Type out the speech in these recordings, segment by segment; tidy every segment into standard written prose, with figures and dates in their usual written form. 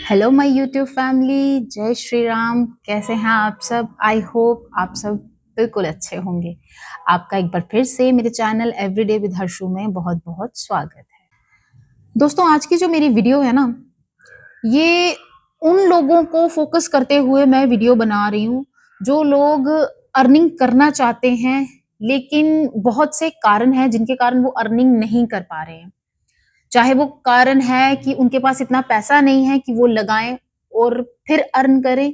Hello my YouTube family, जय श्री राम। कैसे हैं आप सब? आई होप आप सब बिल्कुल अच्छे होंगे। आपका एक बार फिर से मेरे चैनल एवरीडे विद हर्षू में बहुत बहुत स्वागत है। दोस्तों, आज की जो मेरी वीडियो है ना, ये उन लोगों को फोकस करते हुए मैं वीडियो बना रही हूँ जो लोग अर्निंग करना चाहते हैं, लेकिन बहुत से कारण हैं जिनके कारण वो अर्निंग नहीं कर पा रहे हैं। चाहे वो कारण है कि उनके पास इतना पैसा नहीं है कि वो लगाएं और फिर अर्न करें,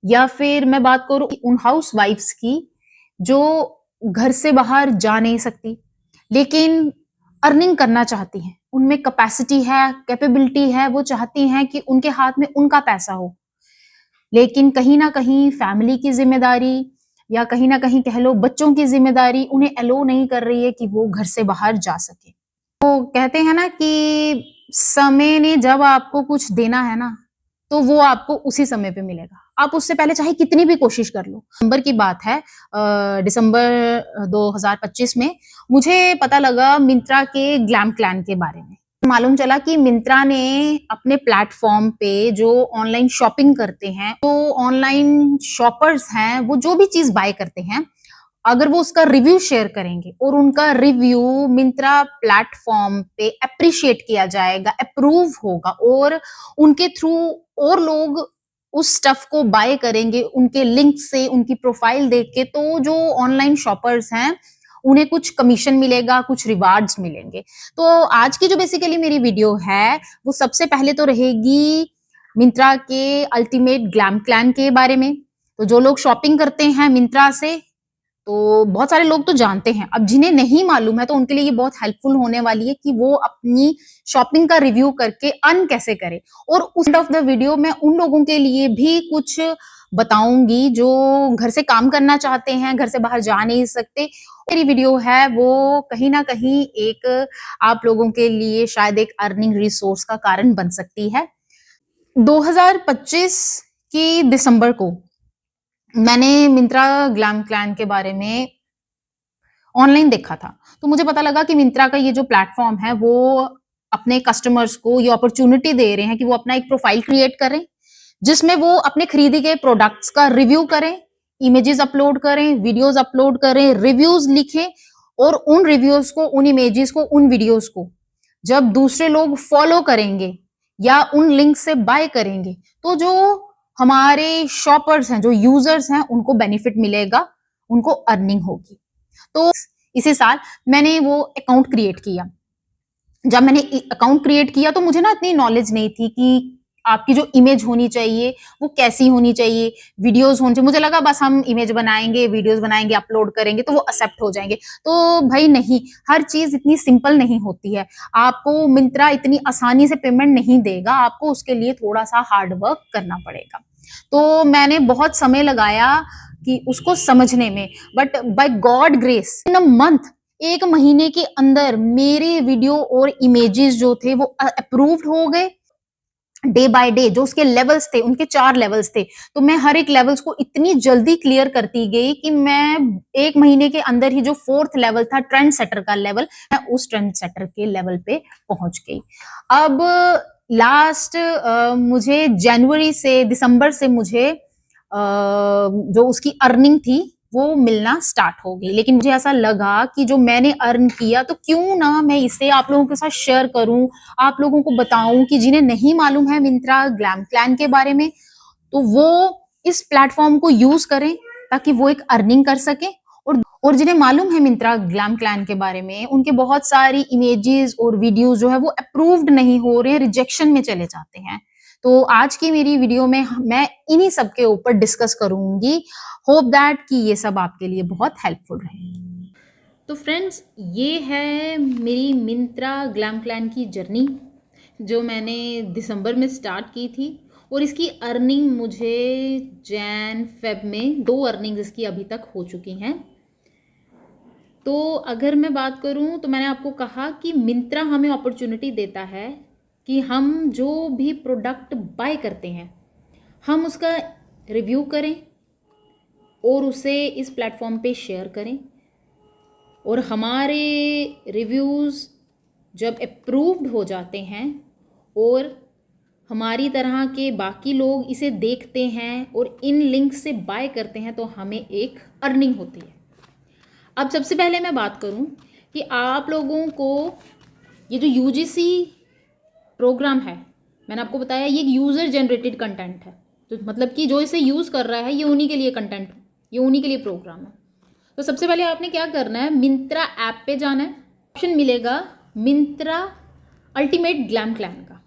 या फिर मैं बात करूं उन हाउस वाइफ्स की जो घर से बाहर जा नहीं सकती लेकिन अर्निंग करना चाहती हैं। उनमें कैपेसिटी है, कैपेबिलिटी है, वो चाहती हैं कि उनके हाथ में उनका पैसा हो, लेकिन कहीं ना कहीं फैमिली की जिम्मेदारी या कहीं ना कहीं कह लो बच्चों की जिम्मेदारी उन्हें अलो नहीं कर रही है कि वो घर से बाहर जा सके। तो कहते हैं ना कि समय ने जब आपको कुछ देना है ना, तो वो आपको उसी समय पे मिलेगा। आप उससे पहले चाहे कितनी भी कोशिश कर लो। दिसंबर की बात है, दिसंबर 2025 में मुझे पता लगा मिंत्रा के ग्लैम क्लैन के बारे में। मालूम चला कि मिंत्रा ने अपने प्लेटफॉर्म पे जो ऑनलाइन शॉपिंग करते हैं, तो ऑनलाइन शॉपर्स हैं, वो जो भी चीज बाय करते हैं, अगर वो उसका रिव्यू शेयर करेंगे और उनका रिव्यू मिंत्रा प्लेटफॉर्म पे अप्रिशिएट किया जाएगा, अप्रूव होगा और उनके थ्रू और लोग उस स्टफ को बाय करेंगे उनके लिंक से, उनकी प्रोफाइल देख के, तो जो ऑनलाइन शॉपर्स हैं उन्हें कुछ कमीशन मिलेगा, कुछ रिवार्ड्स मिलेंगे। तो आज की जो बेसिकली मेरी वीडियो है वो सबसे पहले तो रहेगी मिंत्रा के अल्टीमेट ग्लैम क्लैन के बारे में। तो जो लोग शॉपिंग करते हैं मिंत्रा से, तो बहुत सारे लोग तो जानते हैं। अब जिन्हें नहीं मालूम है तो उनके लिए ये बहुत हेल्पफुल होने वाली है कि वो अपनी शॉपिंग का रिव्यू करके अर्न कैसे करें। और उस एंड ऑफ द वीडियो में उन लोगों के लिए भी कुछ बताऊंगी जो घर से काम करना चाहते हैं, घर से बाहर जा नहीं सकते। मेरी वीडियो है वो कहीं ना कहीं एक आप लोगों के लिए शायद एक अर्निंग रिसोर्स का कारण बन सकती है। 2025 की दिसंबर को मैंने मिंत्रा ग्लैम क्लैन के बारे में ऑनलाइन देखा था। तो मुझे पता लगा कि मिंत्रा का ये जो प्लेटफॉर्म है वो अपने कस्टमर्स को ये अपॉर्चुनिटी दे रहे हैं कि वो अपना एक प्रोफाइल क्रिएट करें जिसमें वो अपने खरीदी गए प्रोडक्ट्स का रिव्यू करें, इमेजेस अपलोड करें, वीडियोस अपलोड करें, रिव्यूज लिखें, और उन रिव्यूज को, उन इमेजेस को, उन वीडियोस को जब दूसरे लोग फॉलो करेंगे या उन लिंक से बाय करेंगे, तो जो हमारे शॉपर्स हैं, जो यूजर्स हैं, उनको बेनिफिट मिलेगा, उनको अर्निंग होगी। तो इसी साल मैंने वो अकाउंट क्रिएट किया। जब मैंने अकाउंट क्रिएट किया तो मुझे ना इतनी नॉलेज नहीं थी कि आपकी जो इमेज होनी चाहिए वो कैसी होनी चाहिए, वीडियोस होनी चाहिए। मुझे लगा बस हम इमेज बनाएंगे, वीडियोस बनाएंगे, अपलोड करेंगे तो वो एक्सेप्ट हो जाएंगे। तो भाई नहीं, हर चीज इतनी सिंपल नहीं होती है। आपको मिंत्रा इतनी आसानी से पेमेंट नहीं देगा, आपको उसके लिए थोड़ा सा हार्ड वर्क करना पड़ेगा। तो मैंने बहुत समय लगाया कि उसको समझने में, but by God grace in a month, एक महीने के अंदर मेरे वीडियो और इमेजेस जो थे वो अप्रूव्ड हो गए। डे बाय डे जो उसके लेवल्स थे, उनके 4 लेवल्स थे, तो मैं हर एक लेवल्स को इतनी जल्दी क्लियर करती गई कि मैं एक महीने के अंदर ही जो 4th लेवल था, ट्रेंड सेटर का लेवल, मैं उस ट्रेंड सेटर के लेवल पे पहुंच गई। अब लास्ट मुझे जनवरी से दिसंबर से मुझे जो उसकी अर्निंग थी वो मिलना स्टार्ट हो गई। लेकिन मुझे ऐसा लगा कि जो मैंने अर्न किया तो क्यों ना मैं इसे आप लोगों के साथ शेयर करूं, आप लोगों को बताऊं कि जिन्हें नहीं मालूम है मिंत्रा ग्लैम क्लैन के बारे में, तो वो इस प्लेटफॉर्म को यूज करें ताकि वो एक अर्निंग कर सके। और जिन्हें मालूम है मिंत्रा ग्लैम क्लैन के बारे में, उनके बहुत सारी इमेजेस और वीडियोस जो है वो अप्रूव्ड नहीं हो रहे हैं, रिजेक्शन में चले जाते हैं। तो आज की मेरी वीडियो में मैं इन्हीं सब के ऊपर डिस्कस करूंगी। होप दैट कि ये सब आपके लिए बहुत हेल्पफुल रहे। तो फ्रेंड्स, ये है मेरी मिंत्रा ग्लैम क्लैन की जर्नी जो मैंने दिसंबर में स्टार्ट की थी, और इसकी अर्निंग मुझे जैन फेब में 2 अर्निंग्स इसकी अभी तक हो चुकी हैं। तो अगर मैं बात करूं तो मैंने आपको कहा कि मिंत्रा हमें अपॉर्चुनिटी देता है कि हम जो भी प्रोडक्ट बाय करते हैं हम उसका रिव्यू करें और उसे इस प्लेटफॉर्म पे शेयर करें, और हमारे रिव्यूज़ जब अप्रूव्ड हो जाते हैं और हमारी तरह के बाकी लोग इसे देखते हैं और इन लिंक से बाय करते हैं तो हमें एक अर्निंग होती है। अब सबसे पहले मैं बात करूं कि आप लोगों को ये जो यूजीसी प्रोग्राम है, मैंने आपको बताया ये एक यूज़र जनरेटेड कंटेंट है, तो मतलब कि जो इसे यूज़ कर रहा है ये उन्हीं के लिए कंटेंट, ये उन्हीं के लिए प्रोग्राम है। तो सबसे पहले आपने क्या करना है, मिंत्रा ऐप पे जाना है, ऑप्शन मिलेगा मिंत्रा अल्टीमेट ग्लैम क्लैन का,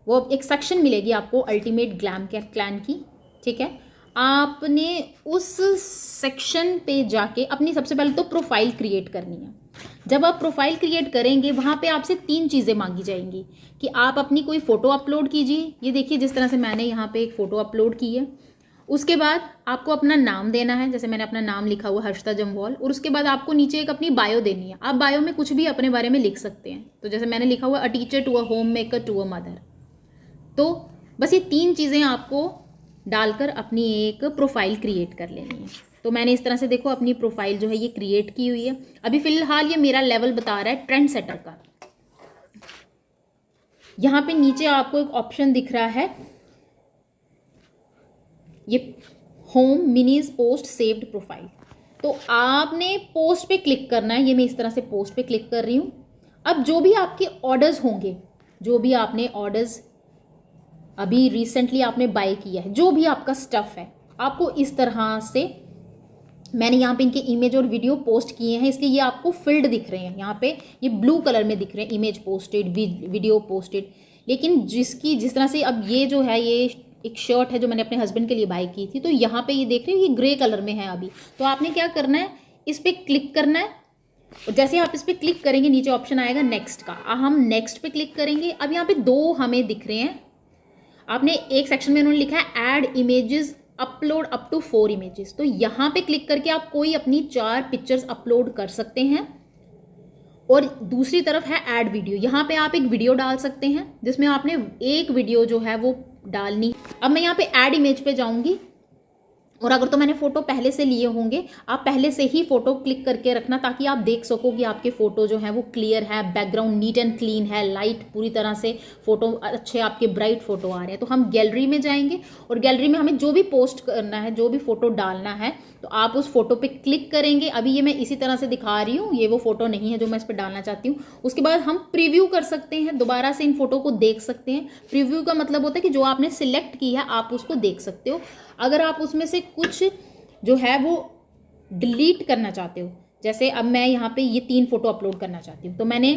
वो एक सेक्शन मिलेगी आपको अल्टीमेट ग्लैम क्लैन की, ठीक है। आपने उस सेक्शन पे जाके अपनी सबसे पहले तो प्रोफाइल क्रिएट करनी है। जब आप प्रोफाइल क्रिएट करेंगे वहाँ पे आपसे 3 चीज़ें मांगी जाएंगी कि आप अपनी कोई फ़ोटो अपलोड कीजिए। ये देखिए जिस तरह से मैंने यहाँ पे एक फ़ोटो अपलोड की है। उसके बाद आपको अपना नाम देना है, जैसे मैंने अपना नाम लिखा हुआ हर्षिता जम्वाल, और उसके बाद आपको नीचे एक अपनी बायो देनी है। आप बायो में कुछ भी अपने बारे में लिख सकते हैं, तो जैसे मैंने लिखा हुआ a teacher to a homemaker to a mother. तो बस ये 3 चीज़ें आपको डालकर अपनी एक प्रोफाइल क्रिएट कर लेनी है। तो मैंने इस तरह से देखो अपनी प्रोफाइल जो है ये क्रिएट की हुई है। अभी फ़िलहाल ये मेरा लेवल बता रहा है ट्रेंड सेटर का। यहाँ पे नीचे आपको एक ऑप्शन दिख रहा है, ये home minis post saved profile. तो आपने पोस्ट पे क्लिक करना है। ये मैं इस तरह से पोस्ट पे क्लिक कर रही हूँ। अब जो भी आपके ऑर्डर्स होंगे, जो भी आपने ऑर्डर्स अभी रिसेंटली आपने बाय किया है, जो भी आपका स्टफ़ है, आपको इस तरह से, मैंने यहाँ पे इनके इमेज और वीडियो पोस्ट किए हैं इसलिए ये आपको फिल्ड दिख रहे हैं, यहाँ पे ये ब्लू कलर में दिख रहे हैं, इमेज पोस्टेड, वीडियो पोस्टेड। लेकिन जिस तरह से अब ये जो है, ये एक शर्ट है जो मैंने अपने हस्बैंड के लिए बाय की थी, तो यहाँ पे ये देख रहे हो ये ग्रे कलर में है अभी। तो आपने क्या करना है, इस पर क्लिक करना है, और जैसे आप इस पर क्लिक करेंगे नीचे ऑप्शन आएगा नेक्स्ट का, हम नेक्स्ट पे क्लिक करेंगे। अब यहाँ पे 2 हमें दिख रहे हैं। आपने एक सेक्शन में उन्होंने लिखा है add images upload up to 4 images, तो यहाँ पे क्लिक करके आप कोई अपनी 4 पिक्चर्स अपलोड कर सकते हैं। और दूसरी तरफ है ऐड वीडियो, यहाँ पे आप एक वीडियो डाल सकते हैं जिसमें आपने एक वीडियो जो है वो डालनी। अब मैं यहाँ पे ऐड इमेज पे जाऊंगी, और अगर तो मैंने फ़ोटो पहले से लिए होंगे, आप पहले से ही फ़ोटो क्लिक करके रखना ताकि आप देख सको कि आपके फ़ोटो जो है वो क्लियर है, बैकग्राउंड नीट एंड क्लीन है, लाइट पूरी तरह से फ़ोटो अच्छे आपके ब्राइट फ़ोटो आ रहे हैं। तो हम गैलरी में जाएंगे और गैलरी में हमें जो भी पोस्ट करना है, जो भी फ़ोटो डालना है, तो आप उस फोटो पे क्लिक करेंगे। अभी ये मैं इसी तरह से दिखा रही हूँ, ये वो फोटो नहीं है जो मैं इस पर डालना चाहती हूँ। उसके बाद हम प्रीव्यू कर सकते हैं, दोबारा से इन फोटो को देख सकते हैं। प्रीव्यू का मतलब होता है कि जो आपने सिलेक्ट की है आप उसको देख सकते हो। अगर आप उसमें से कुछ जो है वो डिलीट करना चाहते हो, जैसे अब मैं यहाँ पे ये 3 फोटो अपलोड करना चाहती हूँ, तो मैंने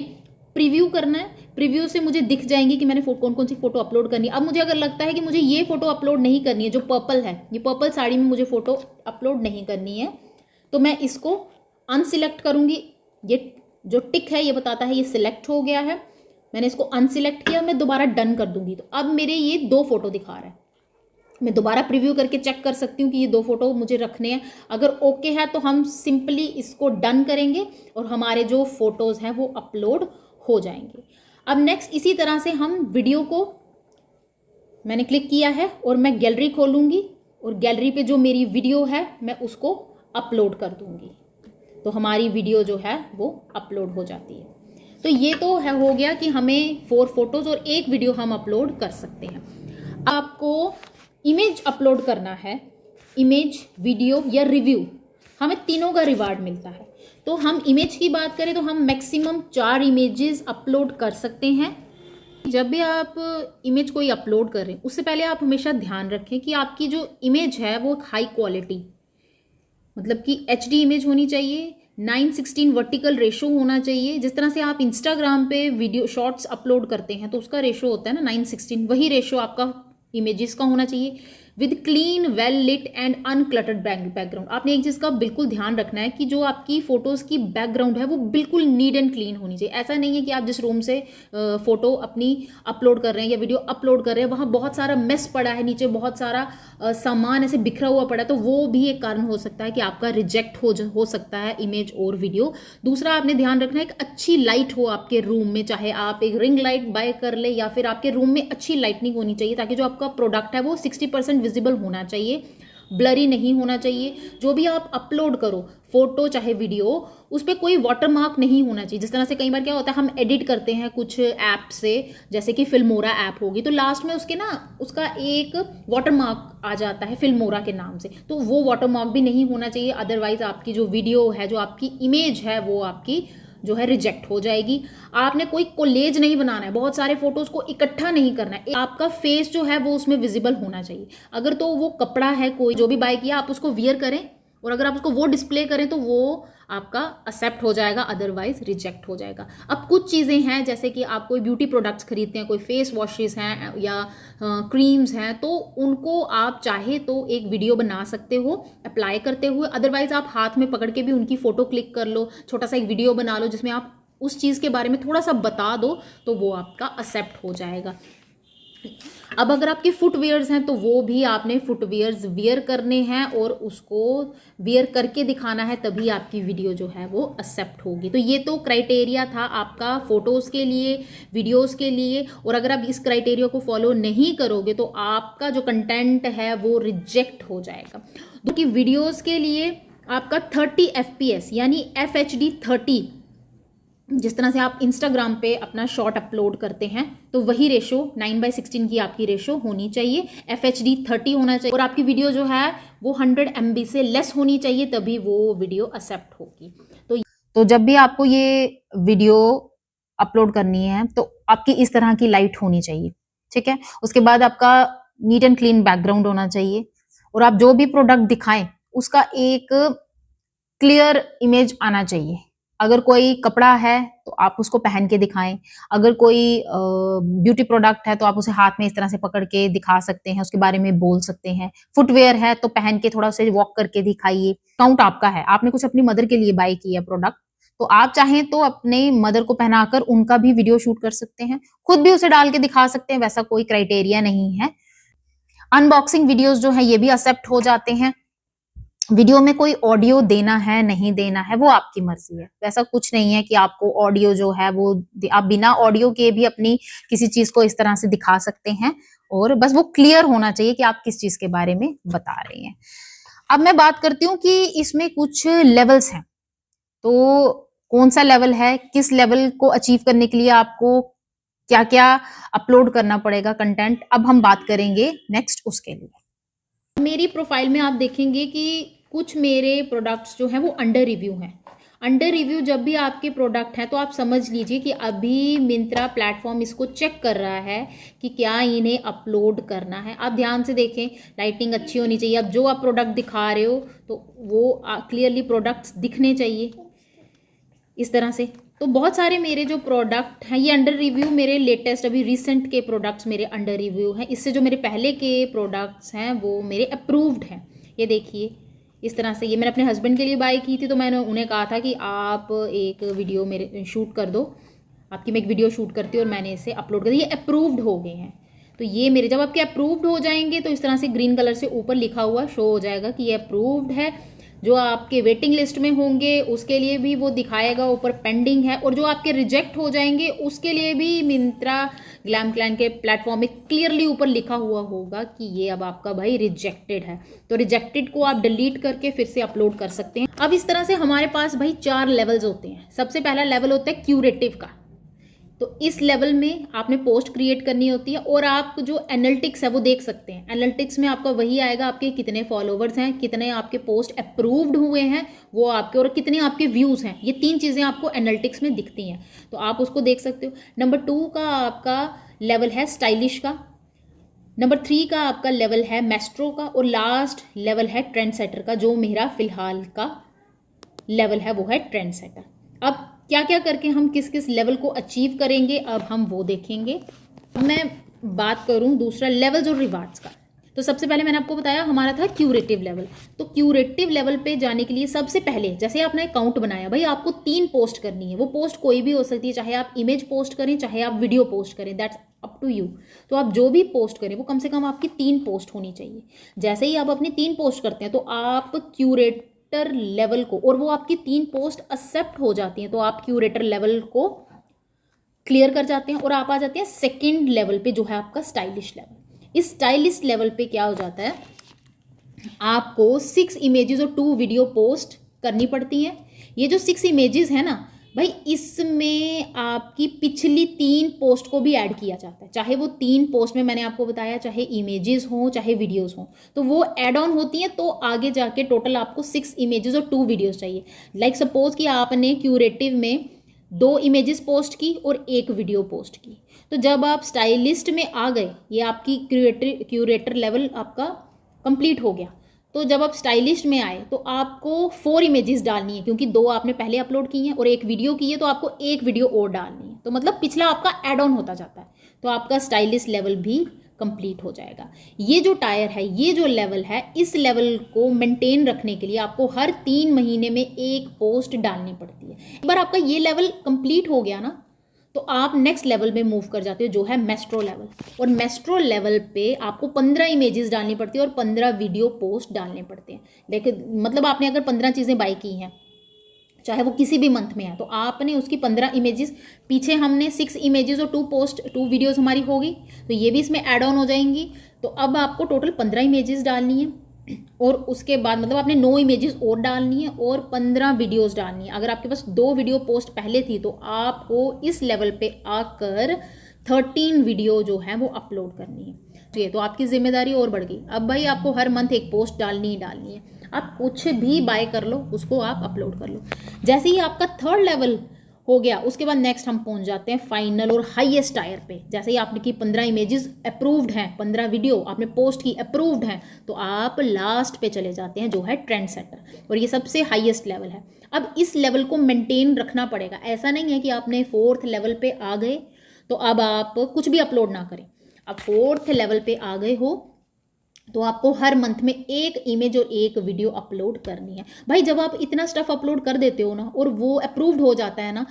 प्रीव्यू करना है। प्रीव्यू से मुझे दिख जाएंगी कि मैंने कौन कौन सी फोटो अपलोड करनी है। अब मुझे अगर लगता है कि मुझे ये फोटो अपलोड नहीं करनी है, जो पर्पल है, ये पर्पल साड़ी में मुझे फोटो अपलोड नहीं करनी है, तो मैं इसको अनसिलेक्ट करूँगी। ये जो टिक है ये बताता है ये सिलेक्ट हो गया है, मैंने इसको अनसिलेक्ट किया, मैं दोबारा डन कर दूंगी। तो अब मेरे ये 2 फोटो दिखा रहा है। मैं दोबारा प्रीव्यू करके चेक कर सकती हूँ कि ये 2 फोटो मुझे रखने हैं। अगर ओके है तो हम सिंपली इसको डन करेंगे और हमारे जो फोटोज़ हैं वो अपलोड हो जाएंगे। अब नेक्स्ट इसी तरह से हम वीडियो को, मैंने क्लिक किया है और मैं गैलरी खोलूँगी और गैलरी पे जो मेरी वीडियो है मैं उसको अपलोड कर दूँगी, तो हमारी वीडियो जो है वो अपलोड हो जाती है। तो ये तो है हो गया कि हमें 4 फोटोज़ और 1 वीडियो हम अपलोड कर सकते हैं। आपको इमेज अपलोड करना है, इमेज, वीडियो या रिव्यू, हमें तीनों का रिवार्ड मिलता है। तो हम इमेज की बात करें तो हम मैक्सिमम 4 इमेजेस अपलोड कर सकते हैं। जब भी आप इमेज कोई अपलोड कर रहे हैं उससे पहले आप हमेशा ध्यान रखें कि आपकी जो इमेज है वो हाई क्वालिटी, मतलब कि HD इमेज होनी चाहिए, 9:16 वर्टिकल रेशो होना चाहिए। जिस तरह से आप इंस्टाग्राम पे वीडियो शॉर्ट्स अपलोड करते हैं तो उसका रेशो होता है ना 9:16, वही रेशो आपका इमेजेस का होना चाहिए। With clean, well lit and uncluttered background. आपने एक चीज़ का बिल्कुल ध्यान रखना है कि जो आपकी फ़ोटोज़ की बैकग्राउंड है वो बिल्कुल नीट एंड क्लीन होनी चाहिए। ऐसा नहीं है कि आप जिस रूम से फ़ोटो अपनी अपलोड कर रहे हैं या वीडियो अपलोड कर रहे हैं वहाँ बहुत सारा मेस पड़ा है, नीचे बहुत सारा सामान ऐसे बिखरा हुआ पड़ा है, तो वो भी एक कारण हो सकता है कि आपका रिजेक्ट हो सकता है इमेज और वीडियो। दूसरा आपने ध्यान रखना है कि अच्छी लाइट हो आपके रूम में, चाहे आप एक रिंग लाइट बाय कर ले या फिर आपके रूम में अच्छी लाइटनिंग होनी चाहिए ताकि जो आपका प्रोडक्ट है वो 60% विजिबल होना चाहिए। ब्लरी नहीं होना चाहिए। जो भी आप अपलोड करो, फोटो चाहे वीडियो, उस पर कोई वाटरमार्क नहीं होना चाहिए। जिस तरह से कई बार क्या होता है, हम एडिट करते हैं कुछ ऐप से, जैसे कि फिल्मोरा ऐप होगी, तो लास्ट में उसके ना उसका एक वाटरमार्क आ जाता है फिल्मोरा के नाम से, तो वो वाटरमार्क भी नहीं होना चाहिए। अदरवाइज आपकी जो वीडियो है, जो आपकी इमेज है, वो आपकी जो है रिजेक्ट हो जाएगी। आपने कोई कोलेज नहीं बनाना है, बहुत सारे फोटोज को इकट्ठा नहीं करना है, आपका फेस जो है वो उसमें विजिबल होना चाहिए। अगर तो वो कपड़ा है, कोई जो भी बाय किया, आप उसको वियर करें और अगर आप उसको वो डिस्प्ले करें तो वो आपका एक्सेप्ट हो जाएगा, अदरवाइज रिजेक्ट हो जाएगा। अब कुछ चीज़ें हैं, जैसे कि आप कोई ब्यूटी प्रोडक्ट्स खरीदते हैं, कोई फेस वॉशेस हैं या क्रीम्स हैं, तो उनको आप चाहे तो एक वीडियो बना सकते हो अप्लाई करते हुए, अदरवाइज आप हाथ में पकड़ के भी उनकी फ़ोटो क्लिक कर लो, छोटा सा एक वीडियो बना लो जिसमें आप उस चीज़ के बारे में थोड़ा सा बता दो, तो वो आपका एक्सेप्ट हो जाएगा। अब अगर आपके फुटवेयर्स हैं तो वो भी आपने फुटवेयर्स वियर करने हैं और उसको वियर करके दिखाना है, तभी आपकी वीडियो जो है वो एक्सेप्ट होगी। तो ये तो क्राइटेरिया था आपका फोटोज़ के लिए, वीडियोज़ के लिए, और अगर आप इस क्राइटेरिया को फॉलो नहीं करोगे तो आपका जो कंटेंट है वो रिजेक्ट हो जाएगा। क्योंकि वीडियोज़ के लिए आपका 30 FPS यानी FHD 30, जिस तरह से आप इंस्टाग्राम पे अपना शॉर्ट अपलोड करते हैं, तो वही रेशो 9:16 की आपकी रेशो होनी चाहिए, FHD 30 होना चाहिए, और आपकी वीडियो जो है वो 100 MB से लेस होनी चाहिए, तभी वो वीडियो एक्सेप्ट होगी। तो जब भी आपको ये वीडियो अपलोड करनी है तो आपकी इस तरह की लाइट होनी चाहिए, ठीक है। उसके बाद आपका नीट एंड क्लीन बैकग्राउंड होना चाहिए, और आप जो भी प्रोडक्ट दिखाएं उसका एक क्लियर इमेज आना चाहिए। अगर कोई कपड़ा है तो आप उसको पहन के दिखाएं, अगर कोई ब्यूटी प्रोडक्ट है तो आप उसे हाथ में इस तरह से पकड़ के दिखा सकते हैं, उसके बारे में बोल सकते हैं। फुटवेयर है तो पहन के थोड़ा सा वॉक करके दिखाइए। काउंट आपका है, आपने कुछ अपनी मदर के लिए बाय किया प्रोडक्ट, तो आप चाहें तो अपने मदर को पहनाकर उनका भी वीडियो शूट कर सकते हैं, खुद भी उसे डाल के दिखा सकते हैं, वैसा कोई क्राइटेरिया नहीं है। अनबॉक्सिंग वीडियोस जो है ये भी एक्सेप्ट हो जाते हैं। वीडियो में कोई ऑडियो देना है नहीं देना है वो आपकी मर्जी है, वैसा कुछ नहीं है कि आपको ऑडियो जो है वो आप बिना ऑडियो के भी अपनी किसी चीज को इस तरह से दिखा सकते हैं, और बस वो क्लियर होना चाहिए कि आप किस चीज के बारे में बता रहे हैं। अब मैं बात करती हूँ कि इसमें कुछ लेवल्स हैं, तो कौन सा लेवल है, किस लेवल को अचीव करने के लिए आपको क्या क्या अपलोड करना पड़ेगा कंटेंट, अब हम बात करेंगे नेक्स्ट उसके लिए। मेरी प्रोफाइल में आप देखेंगे कि कुछ मेरे प्रोडक्ट्स जो हैं वो अंडर रिव्यू हैं। अंडर रिव्यू जब भी आपके प्रोडक्ट हैं तो आप समझ लीजिए कि अभी मिंत्रा प्लेटफॉर्म इसको चेक कर रहा है कि क्या इन्हें अपलोड करना है। आप ध्यान से देखें, लाइटिंग अच्छी होनी चाहिए। अब जो आप प्रोडक्ट दिखा रहे हो तो वो क्लियरली प्रोडक्ट्स दिखने चाहिए इस तरह से। तो बहुत सारे मेरे जो प्रोडक्ट हैं ये अंडर रिव्यू, मेरे लेटेस्ट अभी रिसेंट के प्रोडक्ट्स मेरे अंडर रिव्यू हैं। इससे जो मेरे पहले के प्रोडक्ट्स हैं वो मेरे अप्रूव्ड हैं। ये देखिए इस तरह से, ये मैंने अपने हस्बैंड के लिए बाय की थी, तो मैंने उन्हें कहा था कि आप एक वीडियो मेरे शूट कर दो, आपकी मैं एक वीडियो शूट करती हूँ और मैंने इसे अपलोड कर दिया। ये अप्रूव्ड हो गए हैं। तो ये मेरे जब आपके अप्रूव्ड हो जाएंगे तो इस तरह से ग्रीन कलर से ऊपर लिखा हुआ शो हो जाएगा कि ये अप्रूव्ड है। जो आपके वेटिंग लिस्ट में होंगे उसके लिए भी वो दिखाएगा ऊपर पेंडिंग है, और जो आपके रिजेक्ट हो जाएंगे उसके लिए भी मिंत्रा ग्लैम क्लैन के प्लेटफॉर्म में क्लियरली ऊपर लिखा हुआ होगा कि ये अब आपका भाई रिजेक्टेड है। तो रिजेक्टेड को आप डिलीट करके फिर से अपलोड कर सकते हैं। अब इस तरह से हमारे पास भाई 4 लेवल्स होते हैं। सबसे पहला लेवल होता है क्यूरेटिव का। तो इस लेवल में आपने पोस्ट क्रिएट करनी होती है और आप जो एनालिटिक्स है वो देख सकते हैं। एनालिटिक्स में आपका वही आएगा, आपके कितने फॉलोवर्स हैं, कितने आपके पोस्ट अप्रूव्ड हुए हैं वो आपके, और कितने आपके व्यूज़ हैं। ये 3 चीज़ें आपको एनालिटिक्स में दिखती हैं, तो आप उसको देख सकते हो। नंबर 2 का आपका लेवल है स्टाइलिश का, नंबर 3 का आपका लेवल है मेस्ट्रो का, और लास्ट लेवल है ट्रेंड सेटर का। जो मेरा फिलहाल का लेवल है वो है ट्रेंड सेटर। अब क्या क्या करके हम किस किस लेवल को अचीव करेंगे अब हम वो देखेंगे। मैं बात करूं दूसरा लेवल जो रिवार्ड्स का, तो सबसे पहले मैंने आपको बताया हमारा था क्यूरेटिव लेवल। तो क्यूरेटिव लेवल पे जाने के लिए सबसे पहले जैसे आपने अकाउंट बनाया, भाई आपको 3 पोस्ट करनी है। वो पोस्ट कोई भी हो सकती है, चाहे आप इमेज पोस्ट करें चाहे आप वीडियो पोस्ट करें, दैट्स अप टू यू। तो आप जो भी पोस्ट करें वो कम से कम आपकी 3 पोस्ट होनी चाहिए। जैसे ही आप अपनी 3 पोस्ट करते हैं तो आप क्यूरेटर लेवल को, और वो आपकी 3 पोस्ट एक्सेप्ट हो जाती हैं, तो आप क्यूरेटर लेवल को क्लियर कर जाते हैं और आप आ जाते हैं सेकंड लेवल पे जो है आपका स्टाइलिश लेवल। इस स्टाइलिश लेवल पे क्या हो जाता है, आपको 6 इमेजेस और 2 वीडियो पोस्ट करनी पड़ती हैं। ये जो 6 इमेजेस है ना भाई, इसमें आपकी पिछली 3 पोस्ट को भी ऐड किया जाता है, चाहे वो 3 पोस्ट में मैंने आपको बताया, चाहे इमेजेस हों चाहे वीडियोस हों, तो वो ऐड ऑन होती हैं। तो आगे जाके टोटल आपको 6 इमेजेस और 2 वीडियोस चाहिए। लाइक सपोज कि आपने क्यूरेटिव में 2 इमेजेस पोस्ट की और 1 वीडियो पोस्ट की, तो जब आप स्टाइलिस्ट में आ गए, ये आपकी क्यूरेटर लेवल आपका कंप्लीट हो गया। तो जब आप स्टाइलिस्ट में आए तो आपको 4 इमेजेस डालनी है, क्योंकि 2 आपने पहले अपलोड की हैं और 1 वीडियो की है, तो आपको 1 वीडियो और डालनी है। तो मतलब पिछला आपका ऐड ऑन होता जाता है, तो आपका स्टाइलिस्ट लेवल भी कंप्लीट हो जाएगा। ये जो टायर है, ये जो लेवल है, इस लेवल को मेंटेन रखने के लिए आपको हर 3 महीने में 1 पोस्ट डालनी पड़ती है। एक बार आपका ये लेवल कंप्लीट हो गया ना, तो आप नेक्स्ट लेवल में मूव कर जाते हो, जो है मेस्ट्रो लेवल। और मेस्ट्रो लेवल पे आपको 15 इमेजेस डालनी पड़ती है और 15 वीडियो पोस्ट डालने पड़ते हैं। लेकिन मतलब आपने अगर 15 चीज़ें बाई की हैं, चाहे वो किसी भी मंथ में है, तो आपने उसकी 15 इमेजेस, पीछे हमने 6 इमेजेस और 2 वीडियोस हमारी होगी, तो ये भी इसमें ऐड ऑन हो जाएंगी। तो अब आपको टोटल 15 इमेजेस डालनी है, और उसके बाद मतलब आपने 9 इमेजेस और डालनी है और 15 वीडियोस डालनी है। अगर आपके पास 2 वीडियो पोस्ट पहले थी, तो आपको इस लेवल पे आकर 13 वीडियो जो है वो अपलोड करनी है। ठीक है, तो आपकी जिम्मेदारी और बढ़ गई। अब भाई आपको हर मंथ 1 पोस्ट डालनी ही डालनी है। आप कुछ भी बाय कर लो, उसको आप अपलोड कर लो। जैसे ही आपका 3rd लेवल हो गया, उसके बाद नेक्स्ट हम पहुंच जाते हैं फाइनल और हाईएस्ट टायर पे। जैसे ही आपने की 15 इमेजेस अप्रूव्ड हैं, 15 वीडियो आपने पोस्ट की अप्रूव्ड हैं, तो आप लास्ट पे चले जाते हैं, जो है ट्रेंड सेटर, और ये सबसे हाईएस्ट लेवल है। अब इस लेवल को मेंटेन रखना पड़ेगा। ऐसा नहीं है कि आपने 4th लेवल पे आ गए तो अब आप कुछ भी अपलोड ना करें। अब 4th लेवल पे आ गए हो तो आपको हर मंथ में 1 इमेज और 1 वीडियो अपलोड करनी है। भाई जब आप इतना स्टफ अपलोड कर देते हो ना, और वो अप्रूव्ड हो जाता है ना,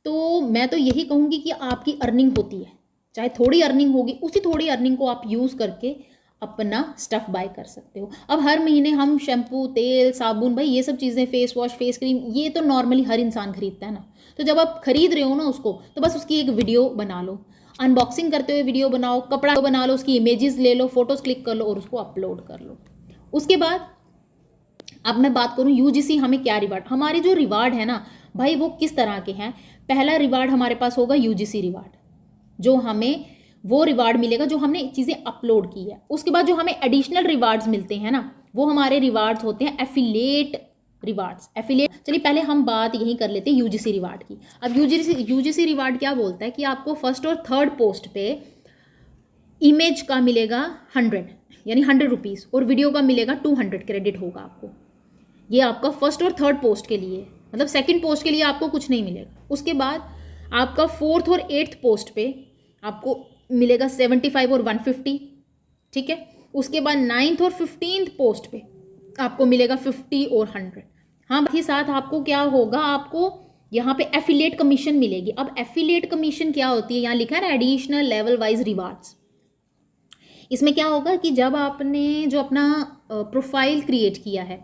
तो मैं तो यही कहूँगी कि आपकी अर्निंग होती है। चाहे थोड़ी अर्निंग होगी, उसी थोड़ी अर्निंग को आप यूज़ करके अपना स्टफ बाय कर सकते हो। अब हर महीने हम शैम्पू, तेल, साबुन, भाई ये सब चीज़ें, फेस वॉश, फेस क्रीम, ये तो नॉर्मली हर इंसान खरीदता है ना। तो जब आप खरीद रहे हो ना उसको, तो बस उसकी एक वीडियो बना लो, अनबॉक्सिंग करते हुए वीडियो बनाओ, कपड़ा बना लो, उसकी इमेजेस ले लो, फोटोज क्लिक कर लो और उसको अपलोड कर लो। उसके बाद अब मैं बात करूं यूजीसी हमें क्या रिवार्ड, हमारे जो रिवार्ड है ना भाई, वो किस तरह के हैं। पहला रिवार्ड हमारे पास होगा यूजीसी रिवार्ड, जो हमें वो रिवार्ड मिलेगा जो हमने चीज़ें अपलोड की है। उसके बाद जो हमें एडिशनल रिवार्ड्स मिलते हैं ना, वो हमारे रिवार्ड्स होते हैं एफिलिएट रिवार्ड्स। एफिलिएट, चलिए पहले हम बात यही कर लेते हैं यूजीसी रिवार्ड की। अब यूजीसी रिवार्ड क्या बोलता है कि आपको 1st और 3rd पोस्ट पे इमेज का मिलेगा 100, यानी 100 रुपीज़, और वीडियो का मिलेगा 200 क्रेडिट होगा आपको। ये आपका 1st और 3rd पोस्ट के लिए, मतलब 2nd पोस्ट के लिए आपको कुछ नहीं मिलेगा। उसके बाद आपका 4th और 8th पोस्ट पे आपको मिलेगा 75 और 150, ठीक है। उसके बाद 9th और 15th पोस्ट पे आपको मिलेगा 50 और 100। हाँ, बाकी साथ आपको क्या होगा, आपको यहाँ पे एफिलिएट कमीशन मिलेगी। अब एफिलिएट कमीशन क्या होती है, यहाँ लिखा है ना, एडिशनल लेवल वाइज रिवार्ड्स। इसमें क्या होगा कि जब आपने जो अपना प्रोफाइल क्रिएट किया है,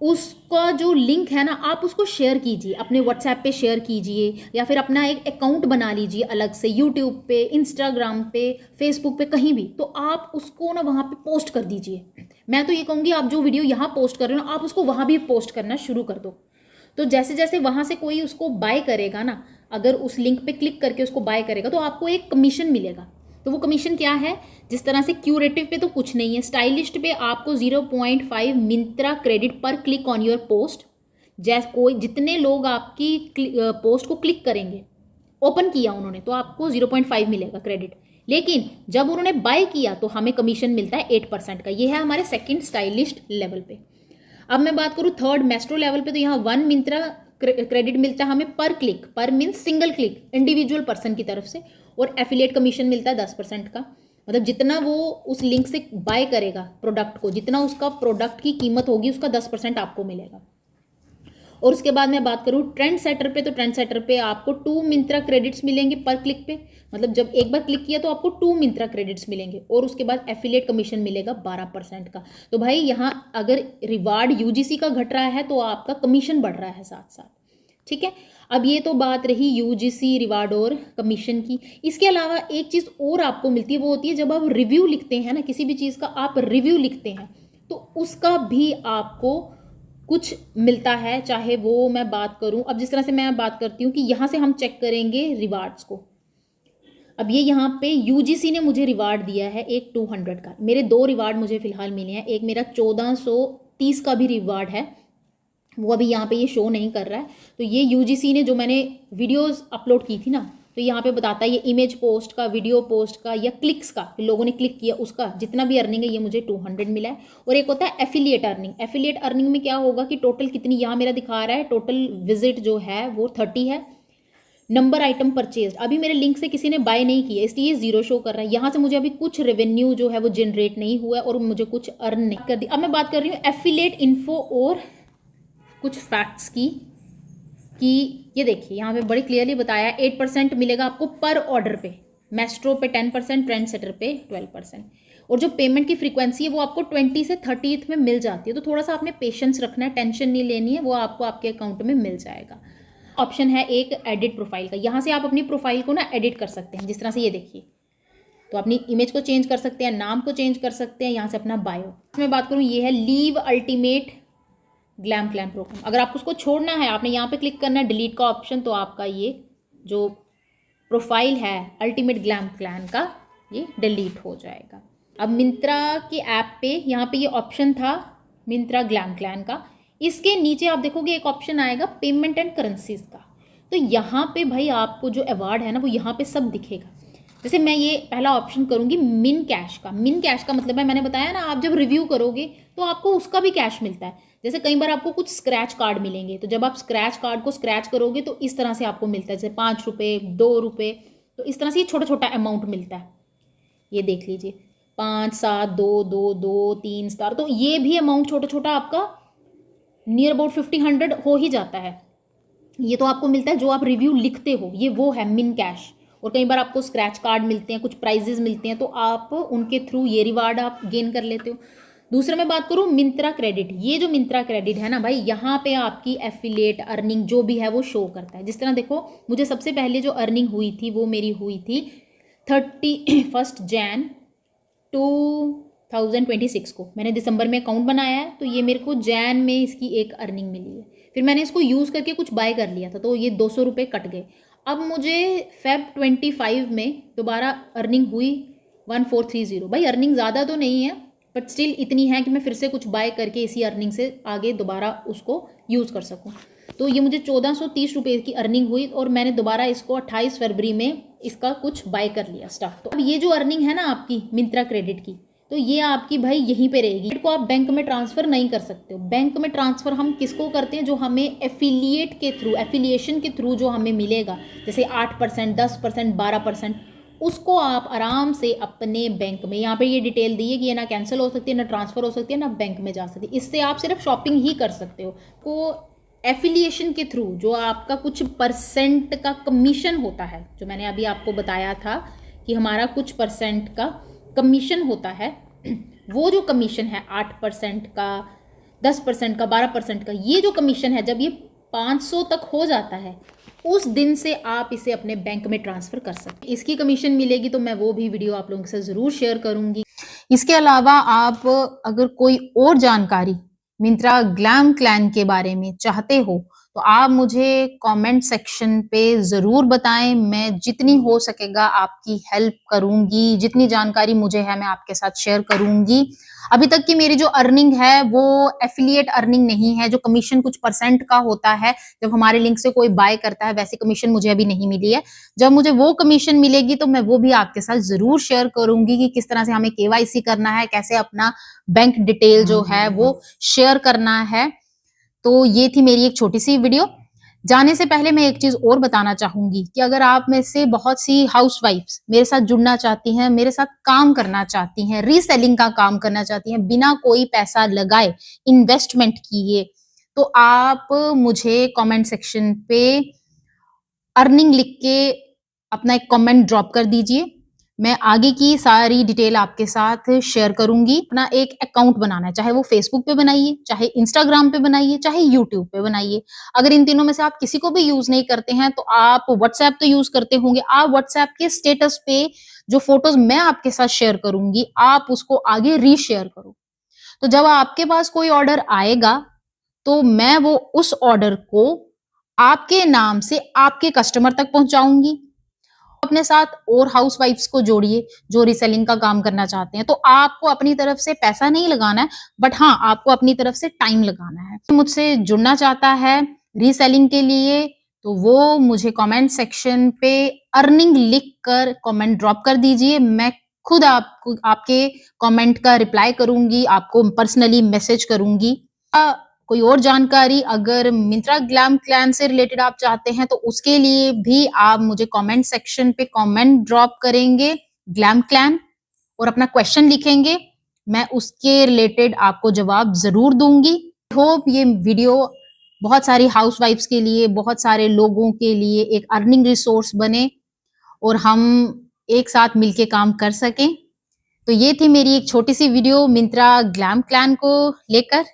उसका जो लिंक है ना, आप उसको शेयर कीजिए, अपने व्हाट्सएप पे शेयर कीजिए, या फिर अपना एक अकाउंट बना लीजिए अलग से, यूट्यूब पे, इंस्टाग्राम पे, फेसबुक पे, कहीं भी, तो आप उसको ना वहाँ पे पोस्ट कर दीजिए। मैं तो ये कहूँगी, आप जो वीडियो यहाँ पोस्ट कर रहे हो ना, आप उसको वहाँ भी पोस्ट करना शुरू कर दो। तो जैसे जैसे वहाँ से कोई उसको बाय करेगा ना, अगर उस लिंक पे क्लिक करके उसको बाय करेगा, तो आपको एक कमीशन मिलेगा। तो वो कमीशन क्या है, जिस तरह से क्यूरेटिव पे तो कुछ नहीं है, स्टाइलिस्ट पे आपको 0.5 मिंत्रा क्रेडिट पर क्लिक ऑन योर पोस्ट। जैसे कोई जितने लोग आपकी पोस्ट को क्लिक करेंगे, ओपन किया उन्होंने, तो आपको 0.5 मिलेगा क्रेडिट। लेकिन जब उन्होंने बाय किया तो हमें कमीशन मिलता है 8% का। ये है हमारे 2nd स्टाइलिस्ट लेवल पे। अब मैं बात करूँ 3rd मेस्ट्रो लेवल पे, तो यहाँ 1 मिंत्रा क्रेडिट मिलता है हमें पर क्लिक, पर means single click, individual person की तरफ से, और एफिलिएट कमीशन मिलता है 10% का। मतलब जितना वो उस लिंक से बाय करेगा प्रोडक्ट को, जितना उसका प्रोडक्ट की कीमत होगी, उसका 10% आपको मिलेगा। और उसके बाद मैं बात करूँ ट्रेंड सेटर पे, तो ट्रेंड सेटर पे आपको 2 मिंत्रा क्रेडिट्स मिलेंगे पर क्लिक पे। मतलब जब एक बार क्लिक किया तो आपको 2 मिंत्रा क्रेडिट्स मिलेंगे, और उसके बाद एफिलिएट कमीशन मिलेगा 12% का। तो भाई यहाँ अगर रिवार्ड यूजीसी का घट रहा है, तो आपका कमीशन बढ़ रहा है साथ साथ, ठीक है। अब ये तो बात रही यूजीसी रिवार्ड और कमीशन की। इसके अलावा एक चीज़ और आपको मिलती है, वो होती है जब आप रिव्यू लिखते हैं ना, किसी भी चीज़ का आप रिव्यू लिखते हैं, तो उसका भी आपको कुछ मिलता है, चाहे वो मैं बात करूं, अब जिस तरह से मैं बात करती हूँ कि यहाँ से हम चेक करेंगे रिवार्ड्स को। अब ये यहाँ पे यूजीसी ने मुझे रिवार्ड दिया है एक 200 का, मेरे 2 रिवार्ड मुझे फिलहाल मिले हैं, एक मेरा 1430 का भी रिवार्ड है, वो अभी यहाँ पे ये शो नहीं कर रहा है। तो ये यूजीसी ने जो मैंने वीडियोस अपलोड की थी ना, तो यहाँ पे बताता है ये इमेज पोस्ट का, वीडियो पोस्ट का या क्लिक्स का, लोगों ने क्लिक किया उसका जितना भी अर्निंग है ये मुझे 200 मिला है। और एक होता है एफिलिएट अर्निंग। एफिलिएट अर्निंग में क्या होगा कि टोटल कितनी, यहाँ मेरा दिखा रहा है टोटल विजिट जो है वो 30 है, नंबर आइटम परचेज अभी मेरे लिंक से किसी ने बाय नहीं किया इसलिए 0 शो कर रहा है। यहाँ से मुझे अभी कुछ रेवेन्यू जो है वो जनरेट नहीं हुआ है और मुझे कुछ अर्न नहीं कर दी। अब मैं बात कर रही हूँ एफिलिएट इन्फो और कुछ फैक्ट्स की, कि ये देखिए यहाँ पे बड़ी क्लियरली बताया है 8% मिलेगा आपको पर ऑर्डर पे, मेस्ट्रो पे 10%, ट्रेंड सेटर पे 12%, और जो पेमेंट की फ्रीक्वेंसी है वो आपको 20 से 30th में मिल जाती है। तो थोड़ा सा आपने पेशेंस रखना है, टेंशन नहीं लेनी है, वो आपको आपके अकाउंट में मिल जाएगा। ऑप्शन है एक एडिट प्रोफाइल का, यहाँ से आप अपनी प्रोफाइल को ना एडिट कर सकते हैं, जिस तरह से ये देखिए, तो अपनी इमेज को चेंज कर सकते हैं, नाम को चेंज कर सकते हैं, यहाँ से अपना बायो। मैं बात करूँ ये है leave ultimate glam clan program. अगर आपको उसको छोड़ना है आपने यहाँ पे क्लिक करना है डिलीट का ऑप्शन, तो आपका ये जो प्रोफाइल है अल्टीमेट ग्लैम क्लैन का ये डिलीट हो जाएगा। अब मिंत्रा के ऐप पे यहाँ पे ये ऑप्शन था मिंत्रा ग्लैम क्लैन का, इसके नीचे आप देखोगे एक ऑप्शन आएगा पेमेंट एंड करेंसीज का। तो यहाँ पे भाई आपको जो अवार्ड है ना वो यहाँ पे सब दिखेगा। जैसे मैं ये पहला ऑप्शन करूँगी मिन कैश का। मिन कैश का मतलब है, मैंने बताया ना, आप जब रिव्यू करोगे तो आपको उसका भी कैश मिलता है। जैसे कई बार आपको कुछ स्क्रैच कार्ड मिलेंगे, तो जब आप स्क्रैच कार्ड को स्क्रैच करोगे तो इस तरह से आपको मिलता है, जैसे 5 रुपये, 2 रुपये, तो इस तरह से ये छोटा छोटा अमाउंट मिलता है। ये देख लीजिए 5, 7, 2, 2, 2, 3 स्टार, तो ये भी अमाउंट छोटा छोटा आपका नियर अबाउट 50-100 हो ही जाता है। ये तो आपको मिलता है जो आप रिव्यू लिखते हो, ये वो है मिन कैश। और कई बार आपको स्क्रैच कार्ड मिलते हैं, कुछ प्राइजेस मिलते हैं, तो आप उनके थ्रू ये रिवार्ड आप गेन कर लेते हो। दूसरा मैं बात करूँ मिंत्रा क्रेडिट। ये जो मिंत्रा क्रेडिट है ना भाई, यहाँ पे आपकी एफिलिएट अर्निंग जो भी है वो शो करता है। जिस तरह देखो मुझे सबसे पहले जो अर्निंग हुई थी वो मेरी हुई थी 31 जैन 2026 को। मैंने दिसंबर में अकाउंट बनाया है, तो ये मेरे को जैन में इसकी एक अर्निंग मिली है। फिर मैंने इसको यूज़ करके कुछ बाय कर लिया था, तो ये 200 रुपये कट गए। अब मुझे फेब 25 में दोबारा अर्निंग हुई 1430। भाई अर्निंग ज़्यादा तो नहीं है, बट स्टिल इतनी है कि मैं फिर से कुछ बाय करके इसी अर्निंग से आगे दोबारा उसको यूज़ कर सकूं। तो ये मुझे 1430 रुपये की अर्निंग हुई और मैंने दोबारा इसको 28 फरवरी में इसका कुछ बाय कर लिया स्टफ। तो अब ये जो अर्निंग है ना आपकी मिंत्रा क्रेडिट की, तो ये आपकी भाई यहीं पे रहेगी। को आप बैंक में ट्रांसफ़र नहीं कर सकते हो। बैंक में ट्रांसफ़र हम किसको करते हैं, जो हमें एफिलिएट के थ्रू, एफिलिएशन के थ्रू जो हमें मिलेगा, जैसे 8%, 10%, 12%, उसको आप आराम से अपने बैंक में, यहाँ पे ये डिटेल दी है कि ये ना कैंसिल हो सकती है, ना ट्रांसफ़र हो सकती है, ना बैंक में जा सकती है। इससे आप सिर्फ शॉपिंग ही कर सकते हो। को एफिलिएशन के थ्रू जो आपका कुछ परसेंट का कमीशन होता है, जो मैंने अभी आपको बताया था कि हमारा कुछ परसेंट का कमीशन होता है, वो जो कमीशन है 8% का, 10% का, 12% का, ये जो कमीशन है जब ये 500 तक हो जाता है उस दिन से आप इसे अपने बैंक में ट्रांसफ़र कर सकते हैं। इसकी कमीशन मिलेगी तो मैं वो भी वीडियो आप लोगों के साथ ज़रूर शेयर करूँगी। इसके अलावा आप अगर कोई और जानकारी मिंत्रा ग्लैम क्लैन के बारे में चाहते हो तो आप मुझे कमेंट सेक्शन पे ज़रूर बताएं। मैं जितनी हो सकेगा आपकी हेल्प करूंगी, जितनी जानकारी मुझे है मैं आपके साथ शेयर करूंगी। अभी तक की मेरी जो अर्निंग है वो एफिलिएट अर्निंग नहीं है, जो कमीशन कुछ परसेंट का होता है जब हमारे लिंक से कोई बाय करता है, वैसी कमीशन मुझे अभी नहीं मिली है। जब मुझे वो कमीशन मिलेगी तो मैं वो भी आपके साथ जरूर शेयर करूंगी कि किस तरह से हमें केवाईसी करना है, कैसे अपना बैंक डिटेल जो है वो शेयर करना है। तो ये थी मेरी एक छोटी सी वीडियो। जाने से पहले मैं एक चीज और बताना चाहूंगी कि अगर आप में से बहुत सी हाउसवाइफ्स मेरे साथ जुड़ना चाहती हैं, मेरे साथ काम करना चाहती हैं, रीसेलिंग का काम करना चाहती हैं, बिना कोई पैसा लगाए, इन्वेस्टमेंट किए, तो आप मुझे कमेंट सेक्शन पे अर्निंग लिख के अपना एक कमेंट ड्रॉप कर दीजिए। मैं आगे की सारी डिटेल आपके साथ शेयर करूंगी। अपना एक अकाउंट बनाना है, चाहे वो फेसबुक पे बनाइए, चाहे इंस्टाग्राम पे बनाइए, चाहे यूट्यूब पे बनाइए। अगर इन तीनों में से आप किसी को भी यूज नहीं करते हैं तो आप व्हाट्सएप तो यूज करते होंगे, आप व्हाट्सएप के स्टेटस पे जो फोटोज मैं आपके साथ शेयर करूंगी आप उसको आगे रीशेयर करो। तो जब आपके पास कोई ऑर्डर आएगा, तो मैं वो उस ऑर्डर को आपके नाम से आपके कस्टमर तक पहुँचाऊँगी। अपने साथ और हाउसवाइफ्स को जोड़िए, जो रीसेलिंग का काम करना चाहते हैं। तो आपको अपनी तरफ से पैसा नहीं लगाना है, बट हाँ, आपको अपनी तरफ से टाइम लगाना है। मुझसे जुड़ना चाहता है रीसेलिंग के लिए, तो वो मुझे कमेंट सेक्शन पे अर्निंग लिख कर कमेंट ड्रॉप कर दीजिए। मैं खुद आपको आपके कमेंट का रिप्लाई करूँगी, आपको पर्सनली मैसेज करूँगी। कोई और जानकारी अगर मिंत्रा ग्लैम क्लैन से रिलेटेड आप चाहते हैं, तो उसके लिए भी आप मुझे कमेंट सेक्शन पे कमेंट ड्रॉप करेंगे ग्लैम क्लैन और अपना क्वेश्चन लिखेंगे। मैं उसके रिलेटेड आपको जवाब ज़रूर दूँगी। होप ये वीडियो बहुत सारी हाउसवाइफ्स के लिए, बहुत सारे लोगों के लिए एक अर्निंग रिसोर्स बने और हम एक साथ मिलके काम कर सकें। तो ये थी मेरी एक छोटी-सी वीडियो मिंत्रा ग्लैम क्लैन को लेकर।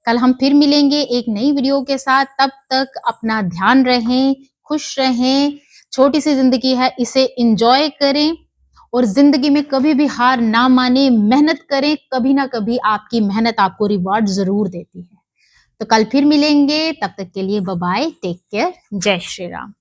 कल हम फिर मिलेंगे एक नई वीडियो के साथ। तब तक अपना ध्यान रहें, खुश रहें। छोटी-सी ज़िंदगी है, इसे एन्जॉय करें और ज़िंदगी में कभी भी हार ना मानें, मेहनत करें। कभी ना कभी आपकी मेहनत आपको रिवॉर्ड ज़रूर देती है। तो कल फिर मिलेंगे, तब तक के लिए बाय बाय, टेक केयर, जय श्री राम।